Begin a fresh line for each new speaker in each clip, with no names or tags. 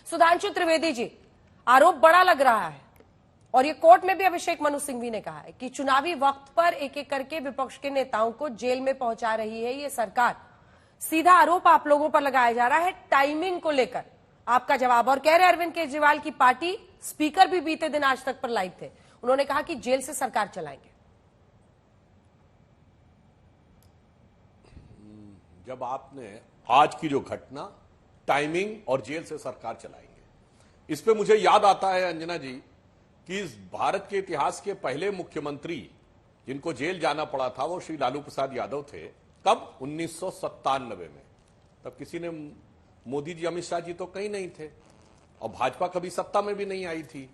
सुधांशु त्रिवेदी जी, आरोप बड़ा लग रहा है और ये कोर्ट में भी अभिषेक मनु सिंघवी ने कहा है कि चुनावी वक्त पर एक एक करके विपक्ष के नेताओं को जेल में पहुंचा रही है ये सरकार। सीधा आरोप आप लोगों पर लगाया जा रहा है टाइमिंग को लेकर। आपका जवाब, और कह रहे अरविंद केजरीवाल की पार्टी स्पीकर भी बीते दिन आज तक पर लाइव थे, उन्होंने कहा कि जेल से सरकार चलाएंगे।
जब आपने आज की जो घटना, टाइमिंग और जेल से सरकार चलाएंगे, इस पे मुझे याद आता है अंजना जी कि इस भारत के इतिहास के पहले मुख्यमंत्री जिनको जेल जाना पड़ा था वो श्री लालू प्रसाद यादव थे। कब? 1997 में। तब किसी ने, मोदी जी, अमित शाह जी तो कहीं नहीं थे और भाजपा कभी सत्ता में भी नहीं आई थी।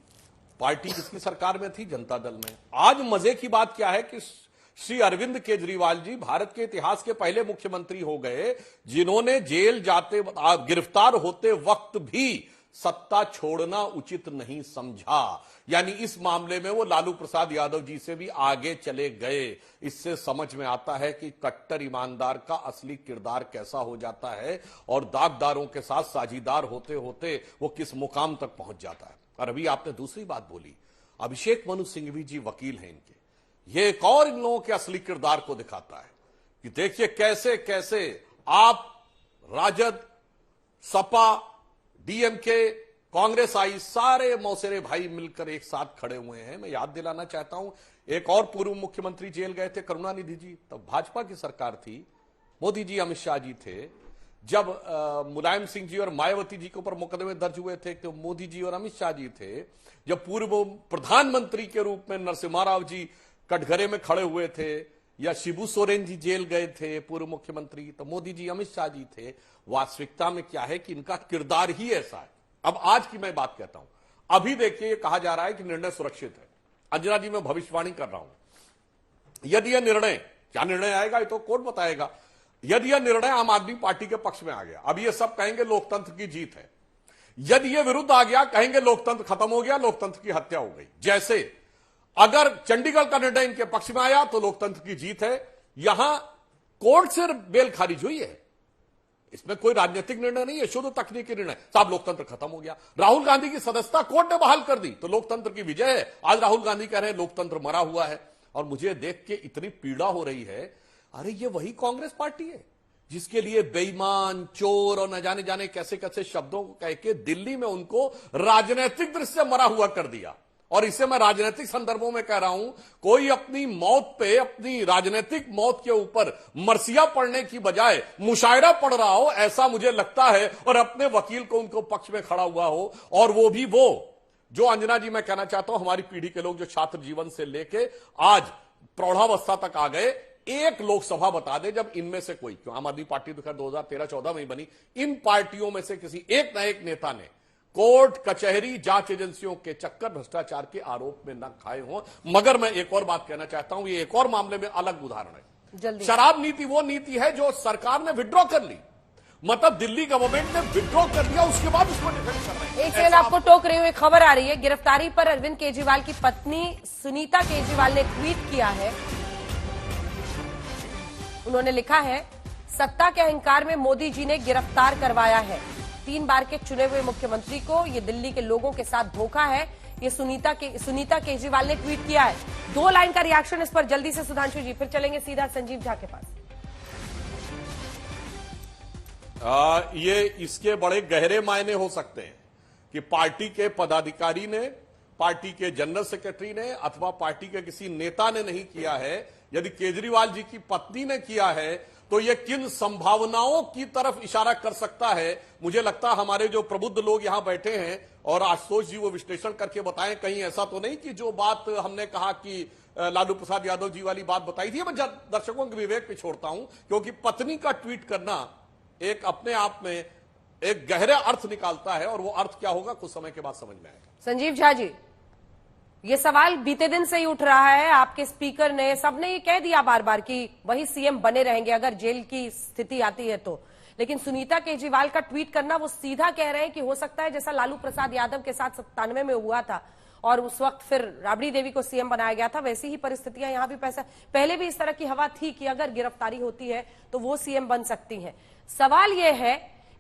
पार्टी किसकी सरकार में थी? जनता दल में। आज मजे की बात क्या है कि श्री अरविंद केजरीवाल जी भारत के इतिहास के पहले मुख्यमंत्री हो गए जिन्होंने जेल जाते, गिरफ्तार होते वक्त भी सत्ता छोड़ना उचित नहीं समझा। यानी इस मामले में वो लालू प्रसाद यादव जी से भी आगे चले गए। इससे समझ में आता है कि कट्टर ईमानदार का असली किरदार कैसा हो जाता है और दागदारों के साथ साझीदार होते होते वो किस मुकाम तक पहुंच जाता है। और अभी आपने दूसरी बात बोली, अभिषेक मनु सिंघवी जी वकील हैं इनके, ये एक और इन लोगों के असली किरदार को दिखाता है कि देखिए कैसे कैसे आप, राजद, सपा, डीएमके, कांग्रेस आई, सारे मौसेरे भाई मिलकर एक साथ खड़े हुए हैं। मैं याद दिलाना चाहता हूं, एक और पूर्व मुख्यमंत्री जेल गए थे, करुणानिधि जी, तब भाजपा की सरकार थी, मोदी जी, अमित शाह जी थे। जब मुलायम सिंह जी और मायावती जी के ऊपर मुकदमे दर्ज हुए थे तो मोदी जी और अमित शाह जी थे। जब पूर्व प्रधानमंत्री के रूप में नरसिम्हा राव जी कटघरे में खड़े हुए थे, या शिबू सोरेन जी जेल गए थे पूर्व मुख्यमंत्री, तो मोदी जी, अमित शाह जी थे। वास्तविकता में क्या है कि इनका किरदार ही ऐसा है। अब आज की मैं बात कहता हूं, अभी देखिए ये कहा जा रहा है कि निर्णय सुरक्षित है। अंजना जी, मैं भविष्यवाणी कर रहा हूं, यदि यह निर्णय, क्या निर्णय आएगा ये तो कोर्ट बताएगा, यदि यह निर्णय आम आदमी पार्टी के पक्ष में आ गया, अब ये सब कहेंगे लोकतंत्र की जीत है। यदि यह विरुद्ध आ गया, कहेंगे लोकतंत्र खत्म हो गया, लोकतंत्र की हत्या हो गई। जैसे अगर चंडीगढ़ का निर्णय इनके पक्ष में आया तो लोकतंत्र की जीत है, यहां कोर्ट से बेल खारिज हुई है, इसमें कोई राजनीतिक निर्णय नहीं है, शुद्ध तकनीकी निर्णय, साहब लोकतंत्र खत्म हो गया। राहुल गांधी की सदस्यता कोर्ट ने बहाल कर दी तो लोकतंत्र की विजय है। आज राहुल गांधी कह रहे हैं लोकतंत्र मरा हुआ है। और मुझे देख के इतनी पीड़ा हो रही है, अरे ये वही कांग्रेस पार्टी है जिसके लिए बेईमान, चोर और न जाने जाने कैसे कैसे शब्दों को कह के दिल्ली में उनको राजनीतिक दृष्टि से मरा हुआ कर दिया। और इसे मैं राजनीतिक संदर्भों में कह रहा हूं, कोई अपनी मौत पे, अपनी राजनीतिक मौत के ऊपर मरसिया पड़ने की बजाय मुशायरा पढ़ रहा हो, ऐसा मुझे लगता है, और अपने वकील को उनको पक्ष में खड़ा हुआ हो। और वो भी वो जो, अंजना जी, मैं कहना चाहता हूं, हमारी पीढ़ी के लोग जो छात्र जीवन से लेके आज प्रौढ़ावस्था तक आ गए, एक लोकसभा बता दे जब इनमें से कोई, क्यों आम आदमी पार्टी तो खैर 2013-14 में ही बनी, इन पार्टियों में से किसी एक न एक नेता ने कोर्ट, कचहरी, जांच एजेंसियों के चक्कर, भ्रष्टाचार के आरोप में न खाए हों। मगर मैं एक और बात कहना चाहता हूं, ये एक और मामले में अलग उदाहरण है। शराब नीति वो नीति है जो सरकार ने विड्रॉ कर ली, मतलब दिल्ली गवर्नमेंट ने विड्रॉ कर दिया, उसके बाद उसको डिफेंड कर रहे हैं।
एक सेकंड, आपको टोक रही हुई खबर आ रही है, गिरफ्तारी पर अरविंद केजरीवाल की पत्नी सुनीता केजरीवाल ने ट्वीट किया है। उन्होंने लिखा है, सत्ता के अहंकार में मोदी जी ने गिरफ्तार करवाया है, 3 बार के चुने हुए मुख्यमंत्री को ये दिल्ली के लोगों के साथ धोखा है। ये सुनीता केजरीवाल ने ट्वीट किया है। 2 लाइन का रिएक्शन इस पर जल्दी से सुधांशु जी, फिर चलेंगे सीधा संजीव झा के पास।
ये इसके बड़े गहरे मायने हो सकते हैं कि पार्टी के पदाधिकारी ने, पार्टी के जनरल सेक्रेटरी ने, अथवा पार्टी के किसी नेता ने नहीं किया है। यदि केजरीवाल जी की पत्नी ने किया है तो यह किन संभावनाओं की तरफ इशारा कर सकता है। मुझे लगता है हमारे जो प्रबुद्ध लोग यहां बैठे हैं और आशुतोष जी वो विश्लेषण करके बताएं, कहीं ऐसा तो नहीं कि जो बात हमने कहा कि लालू प्रसाद यादव जी वाली बात बताई थी। मैं दर्शकों के विवेक पे छोड़ता हूं, क्योंकि पत्नी का ट्वीट करना एक अपने आप में एक गहरा अर्थ निकालता है, और वो अर्थ क्या होगा कुछ समय के बाद समझ में आएगा।
संजीव झा जी, ये सवाल बीते दिन से ही उठ रहा है, आपके स्पीकर ने, सबने ये कह दिया बार बार कि वही सीएम बने रहेंगे अगर जेल की स्थिति आती है तो, लेकिन सुनीता केजरीवाल का ट्वीट करना, वो सीधा कह रहे हैं कि हो सकता है जैसा लालू प्रसाद यादव के साथ 97 में हुआ था और उस वक्त फिर राबड़ी देवी को सीएम बनाया गया था, वैसी ही परिस्थितियां यहां भी पहले भी इस तरह की हवा थी कि अगर गिरफ्तारी होती है तो वो सीएम बन सकती है। सवाल यह है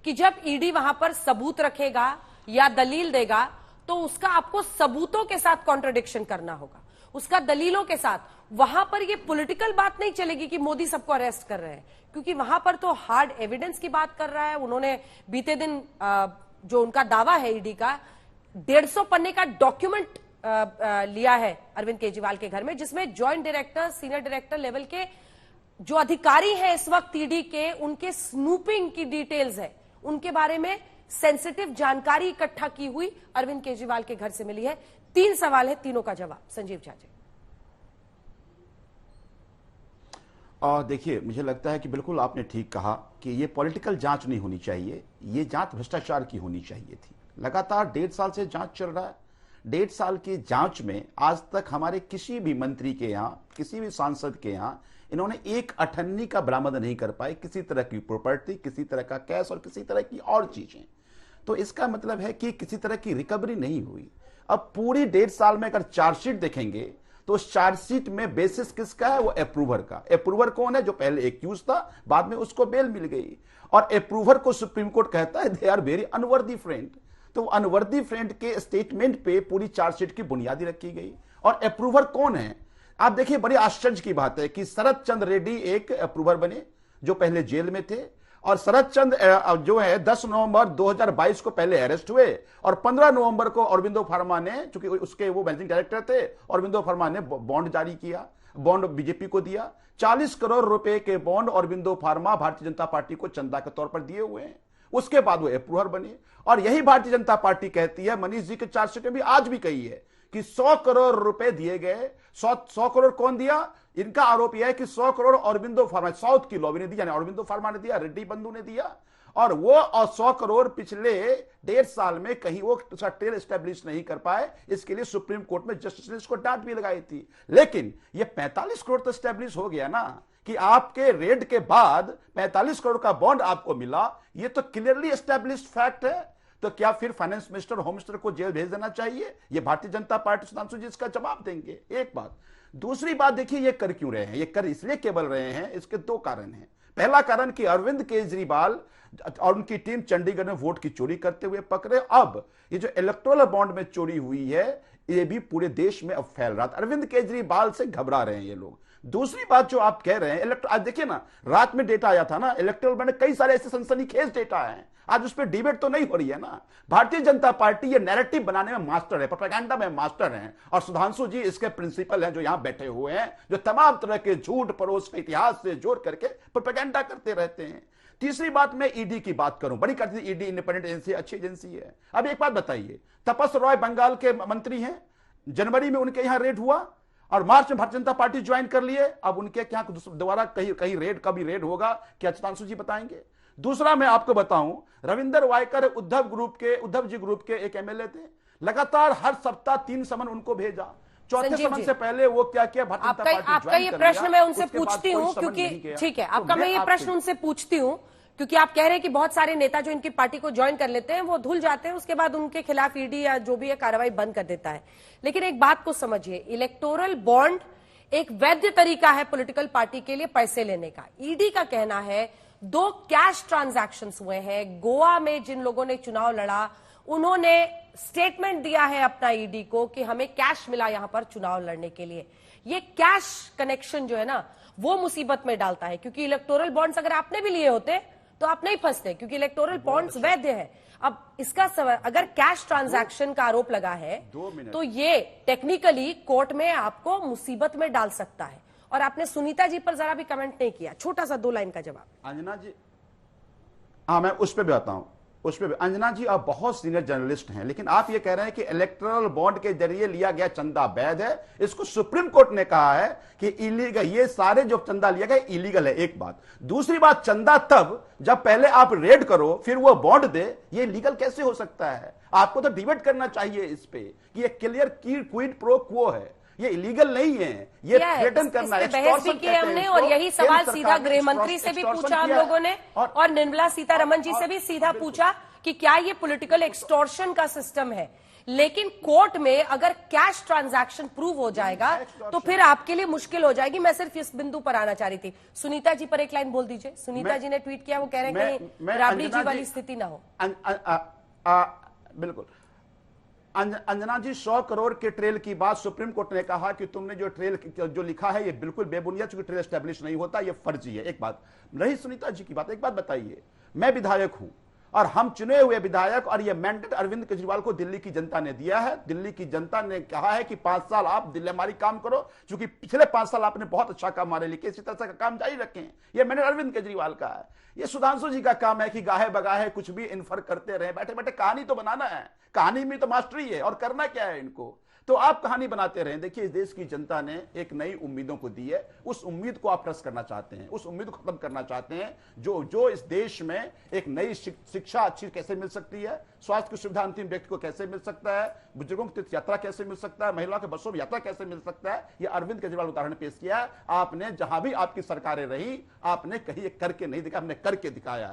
कि जब ईडी वहां पर सबूत रखेगा, या दलील देगा तो उसका आपको सबूतों के साथ कॉन्ट्रडिक्शन करना होगा, उसका दलीलों के साथ। वहां पर ये पॉलिटिकल बात नहीं चलेगी कि मोदी सबको अरेस्ट कर रहे हैं, क्योंकि वहां पर तो हार्ड एविडेंस की बात कर रहा है। उन्होंने बीते दिन जो उनका दावा है ईडी का, 150 पन्ने का डॉक्यूमेंट लिया है अरविंद केजरीवाल के घर में, जिसमें joint director, senior director level के जो अधिकारी हैं इस वक्त ईडी के, उनके स्नूपिंग की डिटेल्स है, उनके बारे में सेंसिटिव जानकारी इकट्ठा की हुई अरविंद केजरीवाल के घर से मिली है। 3 सवाल है, तीनों का जवाब संजीव झा जी।
देखिए, मुझे लगता है कि बिल्कुल आपने ठीक कहा कि ये पॉलिटिकल जांच नहीं होनी चाहिए, ये जांच भ्रष्टाचार की होनी चाहिए थी। लगातार 1.5 साल से जांच चल रहा है। 1.5 साल की जांच में आज तक हमारे किसी भी मंत्री के यहां, किसी भी सांसद के यहां इन्होंने एक अठन्नी का बरामद नहीं कर पाए, किसी तरह की प्रॉपर्टी, किसी तरह का कैश और किसी तरह की और चीजें। तो इसका मतलब है कि किसी तरह की रिकवरी नहीं हुई। अब पूरी 1.5 साल में अगर चार्जशीट देखेंगे तो उस चार्जशीट में बेसिस किसका है? वो अप्रूवर का। अप्रूवर कौन है? जो पहले एक्यूज था, बाद में उसको बेल मिल गई। और अप्रूवर को सुप्रीम कोर्ट कहता है they are very unworthy friend. तो अनवर्दी फ्रेंड के स्टेटमेंट पे पूरी चार्जशीट की बुनियादी रखी गई। और अप्रूवर कौन है? आप देखिए, बड़ी आश्चर्य की बात है कि शरद चंद्र रेड्डी एक अप्रूवर बने जो पहले जेल में थे, और शरद चंद्र जो है 10 नवंबर 2022 को पहले अरेस्ट हुए, और 15 नवंबर को अरविंदो फार्मा ने, चूंकि उसके वो मैनेजिंग डायरेक्टर थे, अरविंदो फार्मा ने बॉन्ड जारी किया, बॉन्ड बीजेपी को दिया। 40 करोड़ रुपए के bond Aurobindo pharma Bharatiya Janata party को चंदा के तौर पर दिए हुए हैं। उसके बाद वो अप्रूवर बने, और यही भारतीय जनता पार्टी कहती है, मनीष जी के चार्जशीट में भी आज भी कही है कि 100 करोड़ रुपए दिए गए। 100 करोड़ कौन दिया? इनका आरोप यह है कि 100 करोड़ अरविंदो फार्मा, साउथ की लॉबी ने दिया, अरविंदो फार्मा ने दिया, रेड्डी बंधु ने दिया। और वो 100 करोड़ पिछले 1.5 साल में कहीं वो उसका ट्रेल एस्टेब्लिश नहीं कर पाए। इसके लिए सुप्रीम कोर्ट में जस्टिस ने इसको डांट भी लगाई थी। लेकिन ये 45 करोड़ तो एस्टेब्लिश हो गया ना, कि आपके रेड के बाद 45 करोड़ का बॉन्ड आपको मिला। ये तो क्लियरली एस्टेब्लिश्ड फैक्ट है। तो क्या फिर फाइनेंस मिनिस्टर, होम मिनिस्टर को जेल भेज देना चाहिए? ये भारतीय जनता पार्टी, सुधांशु जी इसका जवाब देंगे। एक बात। दूसरी बात देखिए, ये कर क्यों रहे हैं? ये कर इसलिए केवल रहे हैं, इसके 2 कारण हैं। पहला कारण कि अरविंद केजरीवाल और उनकी टीम चंडीगढ़ में वोट की चोरी करते हुए पकड़े। अब ये जो इलेक्टोरल बॉन्ड में चोरी हुई है, ये भी पूरे देश में अब फैल रहा था। अरविंद केजरीवाल से घबरा रहे हैं ये लोग। दूसरी बात जो आप कह रहे हैं, आज देखिए ना, रात में डेटा आया था ना, इलेक्टोरल बॉन्ड में कई सारे ऐसे सनसनीखेज डेटा हैं। आज उस पर डिबेट तो नहीं हो रही है ना। भारतीय जनता पार्टी ये नैरेटिव बनाने में मास्टर है, प्रोपेगेंडा में मास्टर है, और सुधांशु जी इसके प्रिंसिपल हैं जो यहां बैठे हुए हैं, जो तमाम तरह के झूठ परोस के इतिहास से जोड़ करके प्रोपेगेंडा करते रहते हैं। तीसरी बात, मैं ईडी की बात करूं, बड़ी करती ईडी इंडिपेंडेंट एजेंसी, अच्छी एजेंसी है। अब एक बात बताइए, तपस रॉय बंगाल के मंत्री हैं, जनवरी में उनके यहां रेड हुआ और मार्च में भारतीय जनता पार्टी ज्वाइन कर लिए। अब उनके यहां दोबारा कहीं रेड, कभी रेड होगा क्या? सुधांशु जी बताएंगे। दूसरा मैं आपको बताऊं, रविंदर वायकर उद्धव जी ग्रुप के एक एमएलए थे, लगातार हर सप्ताह 3 समन उनको भेजा। चौथे समन से पहले वो क्या किया? भारतीय जनता पार्टी
आपका ये प्रश्न मैं उनसे पूछती हूँ, क्योंकि ठीक है, आपका मैं ये प्रश्न उनसे पूछती हूँ क्योंकि आप कह रहे हैं कि बहुत सारे नेता जो इनकी पार्टी को ज्वाइन कर लेते हैं वो धुल जाते हैं, उसके बाद उनके खिलाफ ईडी या जो भी है कार्रवाई बंद कर देता है। लेकिन एक बात को समझिए, इलेक्टोरल बॉन्ड एक वैध तरीका है पॉलिटिकल पार्टी के लिए पैसे लेने का। ईडी का कहना है 2 कैश ट्रांजैक्शंस हुए हैं। गोवा में जिन लोगों ने चुनाव लड़ा, उन्होंने स्टेटमेंट दिया है अपना ईडी को कि हमें कैश मिला यहां पर चुनाव लड़ने के लिए। ये कैश कनेक्शन जो है ना, वो मुसीबत में डालता है, क्योंकि इलेक्टोरल बॉन्ड्स अगर आपने भी लिए होते तो आप नहीं फंसते, क्योंकि इलेक्टोरल बॉन्ड्स वैध है। अब इसका अगर कैश ट्रांजैक्शन का आरोप लगा है तो ये टेक्निकली कोर्ट में आपको मुसीबत में डाल सकता है। और आपने सुनीता जी पर जरा भी कमेंट नहीं किया, छोटा सा 2 लाइन का जवाब।
अंजना जी, हाँ मैं उस पर भी आता हूं, उस पर भी। अंजना जी आप बहुत सीनियर जर्नलिस्ट हैं, लेकिन आप ये कह रहे हैं कि इलेक्टोरल बॉन्ड के जरिए लिया गया चंदा वैध है। इसको सुप्रीम कोर्ट ने कहा है कि इलीगल, ये सारे जो चंदा लिया गया इलीगल है। एक बात। दूसरी बात, चंदा तब जब पहले आप रेड करो फिर वो बॉन्ड दे, ये लीगल कैसे हो सकता है? आपको तो डिबेट करना चाहिए इस पे कि ये क्लियर क्विड प्रो क्वो है, ये इलीगल नहीं है, ये थ्रेटन करना है,
बहस भी की हमने। और यही सवाल सीधा गृह मंत्री से भी पूछा हम लोगों ने, और निर्मला सीतारमण जी से भी सीधा पूछा कि क्या ये पॉलिटिकल एक्सटॉर्शन का सिस्टम है। लेकिन कोर्ट में अगर कैश ट्रांजैक्शन प्रूव हो जाएगा तो फिर आपके लिए मुश्किल हो जाएगी। मैं सिर्फ इस बिंदु पर आना चाह रही थी। सुनीता जी पर एक लाइन बोल दीजिए। सुनीता जी ने ट्वीट किया, वो कह रहे हैं कहीं राबड़ी जी वाली स्थिति ना हो।
बिल्कुल। अंजना जी, 100 करोड़ के ट्रेल की बात सुप्रीम कोर्ट ने कहा कि तुमने जो ट्रेल जो लिखा है ये बिल्कुल बेबुनियाद, चूंकि ट्रेल एस्टेब्लिश नहीं होता, ये फर्जी है। एक बात रही सुनीता जी की बात, एक बात बताइए, मैं विधायक हूं और हम चुने हुए विधायक, और ये मैंडेट अरविंद केजरीवाल को दिल्ली की जनता ने दिया है। दिल्ली की जनता ने कहा है कि 5 साल आप दिल्ली हमारी काम करो, क्योंकि पिछले 5 साल आपने बहुत अच्छा काम हमारे लिए, इसी तरह का काम जारी रखें। ये मैंडेट अरविंद केजरीवाल का है। ये सुधांशु जी का काम है कि गाहे बगाहे कुछ भी इन्फर करते रहे, बैठे बैठे कहानी तो बनाना है, कहानी में तो मास्टरी है, और करना क्या है इनको, तो आप कहानी बनाते रहें। देखिए, इस देश की जनता ने एक नई उम्मीदों को दी है, उस उम्मीद को आप रस करना चाहते हैं, उस उम्मीद को खत्म करना चाहते हैं। जो इस देश में एक नई शिक्षा अच्छी कैसे मिल सकती है, स्वास्थ्य की सुविधा अंतिम व्यक्ति को कैसे मिल सकता है, बुजुर्गों की तीर्थ यात्रा कैसे मिल सकता है, महिलाओं के बसों में यात्रा कैसे मिल सकता है, यह अरविंद केजरीवाल उदाहरण पेश किया है। आपने जहां भी आपकी सरकारें रही, आपने कहीं करके नहीं दिखाया, हमने करके दिखाया है।